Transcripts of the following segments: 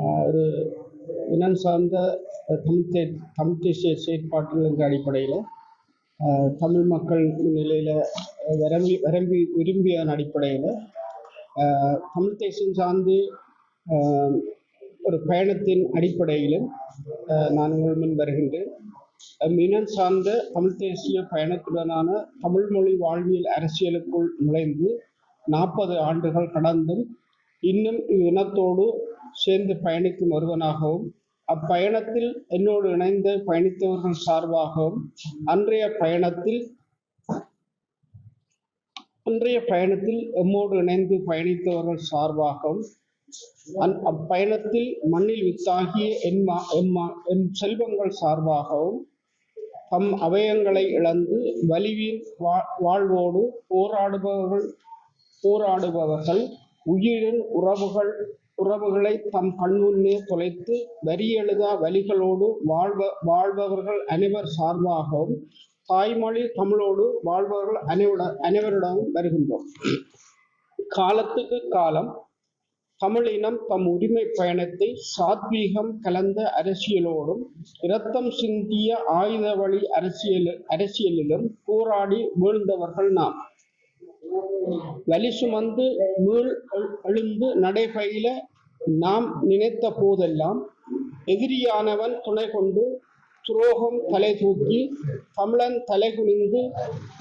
ஒரு இனம் சார்ந்த தமிழ் தேசிய செயற்பாட்டின் அடிப்படையில் தமிழ் மக்கள் நிலையில் விரும்பிய அடிப்படையில் தமிழ் தேசியம் சார்ந்து ஒரு பயணத்தின் அடிப்படையிலும் நான் உங்கள் முன் வருகின்றேன். இனம் சார்ந்த தமிழ் தேசிய பயணத்துடனான தமிழ் மொழி வாழ்வியல் அரசியலுக்குள் நுழைந்து 40 ஆண்டுகள் கடந்தும் இன்னும் இனத்தோடு சேர்ந்து பயணிக்கும் ஒருவனாகவும் அப்பயணத்தில் என்னோடு இணைந்து பயணித்தவர்கள் சார்பாகவும் அன்றைய பயணத்தில் எம்மோடு இணைந்து பயணித்தவர்கள் சார்பாகவும் அப்பயணத்தில் மண்ணில் வித்தாகிய என் செல்வங்கள் சார்பாகவும் தம் அவயங்களை இழந்து வலிவின் வாழ்வோடு போராடுபவர்கள் உயிரின் உறவுகளை தம் கண்முன்னே தொலைத்து வரியெழுதா வலிகளோடு வாழ்பவர்கள் அனைவர் சார்பாகவும் தாய்மொழி தமிழோடு வாழ்பவர்கள் அனைவரிடமும் வருகின்றோம். காலத்துக்கு காலம் தமிழினம் தம் உரிமை பயணத்தை சாத்வீகம் கலந்த அரசியலோடும் இரத்தம் சிந்திய ஆயுத வழி அரசியலிலும் போராடி வீழ்ந்தவர்கள் நாம். வலி சுமந்து எழுந்து நடைபயில நாம் நினைத்த போதெல்லாம் எதிரியானவன் துணை கொண்டு துரோகம் தலை தூக்கி தமிழன் தலை குனிந்து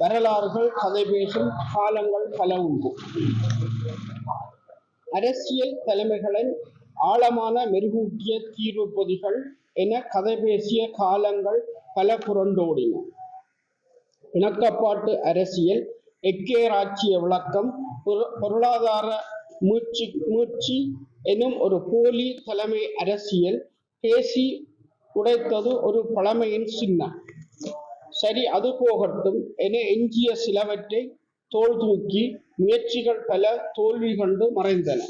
வரலாறுகள் கதை பேசும் காலங்கள் பல உண்டு. அரசியல் தலைமைகளின் ஆழமான மெருகூட்டிய தீர்வு பொதிகள் என கதை பேசிய காலங்கள் பல புரண்டோடின. இணக்கப்பாட்டு அரசியல், எக்கேராட்சிய விளக்கம், பொருளாதார மூச்சு எனும் ஒரு போலி தலைமை அரசியல் பேசி உடைத்தது ஒரு பழமையின் சின்னம். சரி, அது போகட்டும் என எஞ்சிய சிலவற்றை தோள் தூக்கி முயற்சிகள் பல தோல்வி கண்டு மறைந்தன.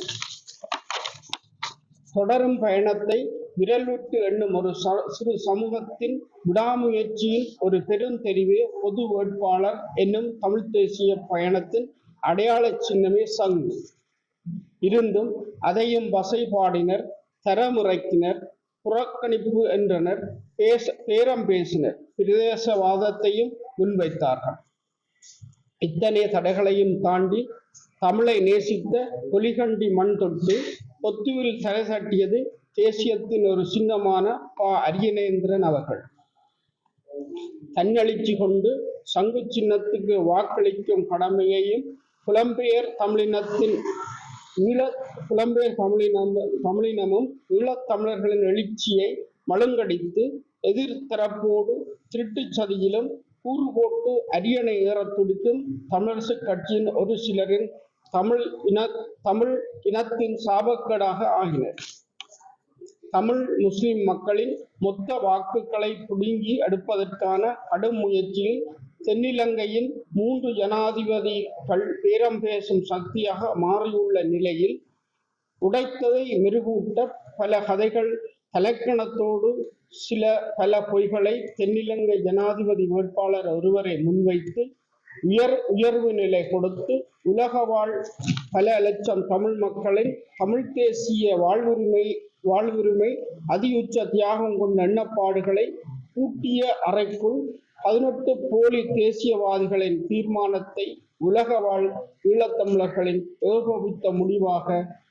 தொடரும் பயணத்தை விரல் விட்டு எண்ணும் ஒரு சிறு சமூகத்தின் விடாமுயற்சியின் ஒரு பெருந்தெரிவே பொது வேட்பாளர் என்னும் தமிழ் தேசிய பயணத்தின் அடையாள சின்னமே சங்கு. இருந்தும் அதையும் வசைபாடினர், தரமுறைக்கினர், புறக்கணிப்பு என்றனர், பேரம் பேசினர், பிரதேசவாதத்தையும் முன்வைத்தார்கள். இத்தனை தடைகளையும் தாண்டி தமிழை நேசித்த பொலிகண்டி மண் தொட்டு பொத்துவில் தலை தட்டியது தேசியத்தின் ஒரு சின்னமான அரியநேந்திரன் அவர்கள். தன்னெழுச்சி கொண்டு சங்கு சின்னத்துக்கு வாக்களிக்கும் கடமையையும் புலம்பெயர் தமிழினமும் ஈழத்தமிழர்களின் எழுச்சியை மழுங்கடித்து எதிர்த்தரப்போடு திருட்டுச் சதியிலும் கூறு போட்டு அரியணை ஏற துடிக்கும் தமிழரசு கட்சியின் ஒரு சிலரின் தமிழ் இனத்தின் சாபக்கேடாக ஆகினர். தமிழ் முஸ்லிம் மக்களின் மொத்த வாக்குகளை புடுங்கி எடுப்பதற்கான கடும் முயற்சியில் தென்னிலங்கையின் 3 ஜனாதிபதிகள் பேரம் பேசும் சக்தியாக மாறியுள்ள நிலையில் உடைத்ததை மெருகூட்ட பல கதைகள் தலைக்கணத்தோடு பல பொய்களை தென்னிலங்கை ஜனாதிபதி வேட்பாளர் ஒருவரை முன்வைத்து உயர்வு நிலை கொடுத்து உலக வாழ் பல லட்சம் தமிழ் மக்களின் தமிழ் தேசிய வாழ்வுரிமை அதியுச்ச தியாகம் கொண்ட எண்ணப்பாடுகளை பூட்டிய அறைக்குள் 18 போலி தேசியவாதிகளின் தீர்மானத்தை உலக வாழ் ஈழத்தமிழர்களின் ஏகோபித்த முடிவாக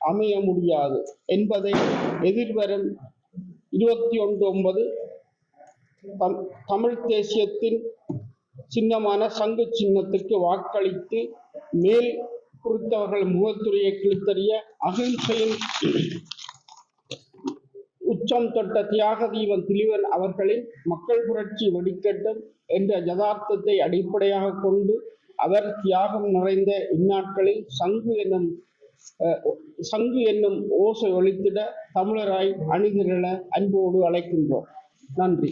அமைய முடியாது என்பதை எதிர்வரும் 21/9 தமிழ் தேசியத்தின் சின்னமான சங்கு சின்னத்திற்கு வாக்களித்து மேல் குறித்தவர்கள் முகத்துறையை கிழித்தறிய அகிம்சையின் உச்சம் தொட்ட தியாக தீபன் திலீபன் அவர்களின் மக்கள் புரட்சி வெடிக்கட்டும் என்ற யதார்த்தத்தை அடிப்படையாக கொண்டு அவர் தியாகம் நிறைந்த இந்நாட்களில் சங்கு என்னும் ஓசை ஒலித்திட தமிழராய் அணிதிரள அன்போடு அழைக்கின்றோம். நன்றி.